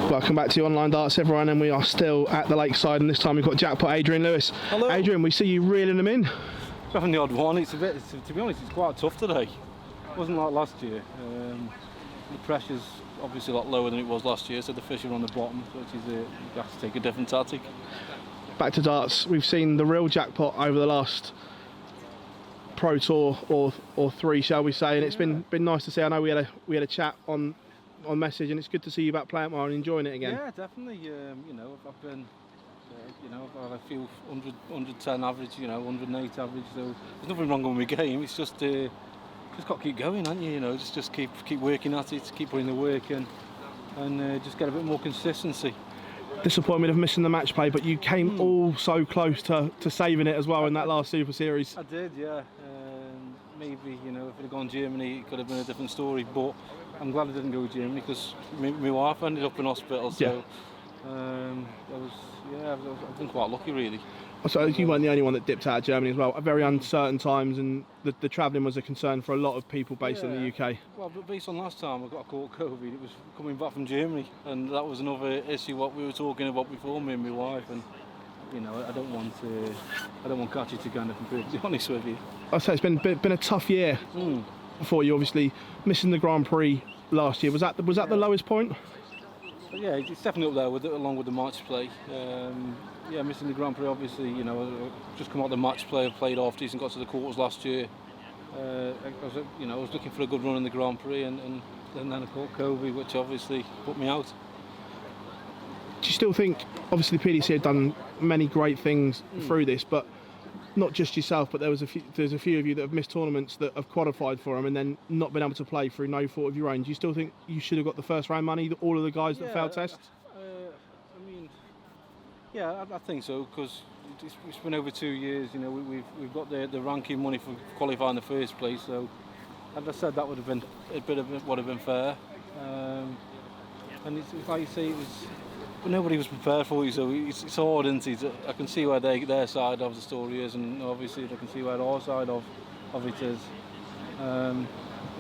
Welcome back to Online Darts, everyone, and we are still at the lakeside, and this time we've got Jackpot Adrian Lewis. Hello. Adrian, we see you reeling them in. Having the odd one. It's a bit, to be honest, it's quite tough today. It wasn't like last year. The pressure's obviously a lot lower than it was last year, so the fish are on the bottom, which is you have to take a different tactic. Back to darts, we've seen the real Jackpot over the last Pro Tour or three, shall we say, and it's been nice to see. I know we had a chat on message, and it's good to see you back playing well and enjoying it again. Yeah, definitely. You know, I've been, you know, I've had a few 110 average, you know, 108 average. So there's nothing wrong with my game. It's just got to keep going, haven't you? You know, just keep working at it, keep putting the work in, and just get a bit more consistency. Disappointment of missing the match play, but you came all so close to saving it as well in that last Super Series. I did, yeah. Maybe, you know, if it had gone Germany, it could have been a different story. But I'm glad I didn't go to Germany because my wife ended up in hospital. So I've been quite lucky, really. So you weren't the only one that dipped out of Germany as well. At very uncertain times, and the travelling was a concern for a lot of people based in the UK. Well, but based on last time I got caught COVID, it was coming back from Germany, and that was another issue what we were talking about before, me and my wife. And you know, I don't want Kachi to kind of compete, to be honest with you. I'd say it's been a tough year for you. Obviously, missing the Grand Prix last year, was that the lowest point? Yeah, it's definitely up there with it, along with the match play. Yeah, missing the Grand Prix, obviously, you know, I just come out of the match play, I played off decent, got to the quarters last year. I was looking for a good run in the Grand Prix, and then I caught COVID, which obviously put me out. Do you still think, obviously the PDC have done many great things through this, but not just yourself, but there's a few of you that have missed tournaments that have qualified for them and then not been able to play through no fault of your own. Do you still think you should have got the first round money, all of the guys that failed tests? I mean, yeah, I think so, because it's been over 2 years. You know, we've got the ranking money for qualifying in the first place. So, as I said, that would have been fair. And it's like you say, but nobody was prepared for it, so it's hard, isn't it? I can see where their side of the story is, and obviously I can see where our side of it is.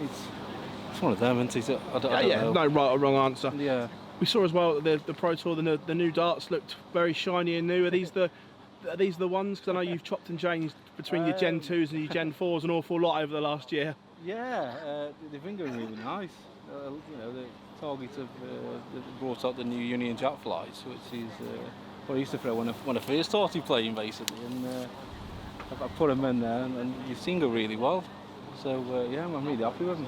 It's one of them, isn't it? I don't know. No right or wrong answer. Yeah. We saw as well the Pro Tour, the new darts looked very shiny and new. Are these the ones? Because I know you've chopped and changed between your Gen 2s and your Gen 4s an awful lot over the last year. Yeah, they've been going really nice. You know, the Target have brought out the new Union Jack flies, which is what I used to throw when I first started playing, basically. And I put them in there, and you've seen go really well. So yeah, I'm really happy with them.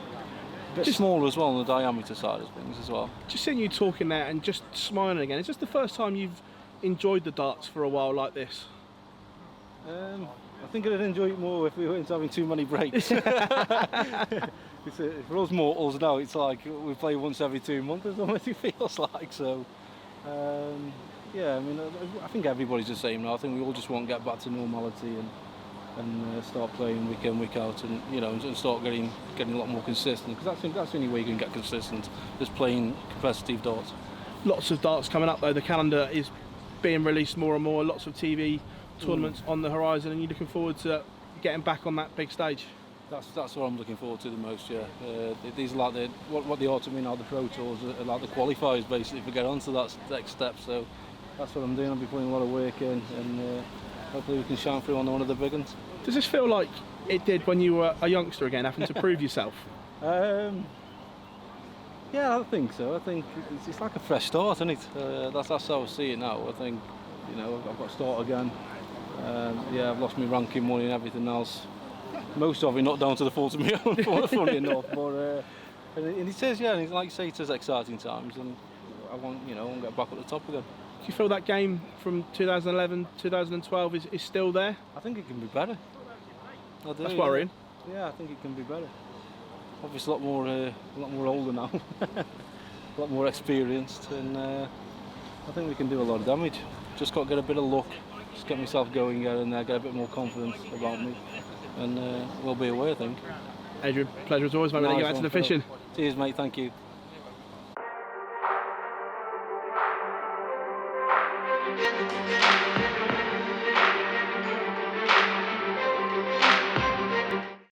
A bit smaller as well on the diameter side of things as well. Just seeing you talking there and just smiling again, is this the first time you've enjoyed the darts for a while like this? I think I'd enjoy it more if we weren't having too many breaks. For us mortals now, it's like we play once every 2 months, as almost it feels like. So, yeah, I mean, I think everybody's the same now. I think we all just want to get back to normality and start playing week in, week out, and you know, and start getting a lot more consistent. Because that's the only way you can get consistent, is playing competitive darts. Lots of darts coming up though. The calendar is being released more and more. Lots of TV tournaments on the horizon, and you're looking forward to getting back on that big stage. That's what I'm looking forward to the most. Yeah, these are like what they are to me now. The Pro Tours are like the qualifiers, basically, to get onto that next step. So that's what I'm doing. I'll be putting a lot of work in, and hopefully we can shine through on one of the big ones. Does this feel like it did when you were a youngster again, having to prove yourself? Yeah, I think so. I think it's like a fresh start, isn't it? That's how I see it now. I think, you know, I've got to start again. Yeah, I've lost my ranking money and everything else. Most of it not down to the fault of my own, funny enough. But and it says, yeah, and like you say, it is exciting times, and I want to get back at the top again. Do you feel that game from 2011, 2012 is still there? I think it can be better. I do, That's worrying. Yeah, I think it can be better. Obviously, a lot more older now, a lot more experienced, and I think we can do a lot of damage. Just got to get a bit of luck, just get myself going here and get a bit more confidence about me, and we'll be away, I think. Adrian, pleasure as always, mate. When I get back to the fishing. Cheers, mate. Thank you.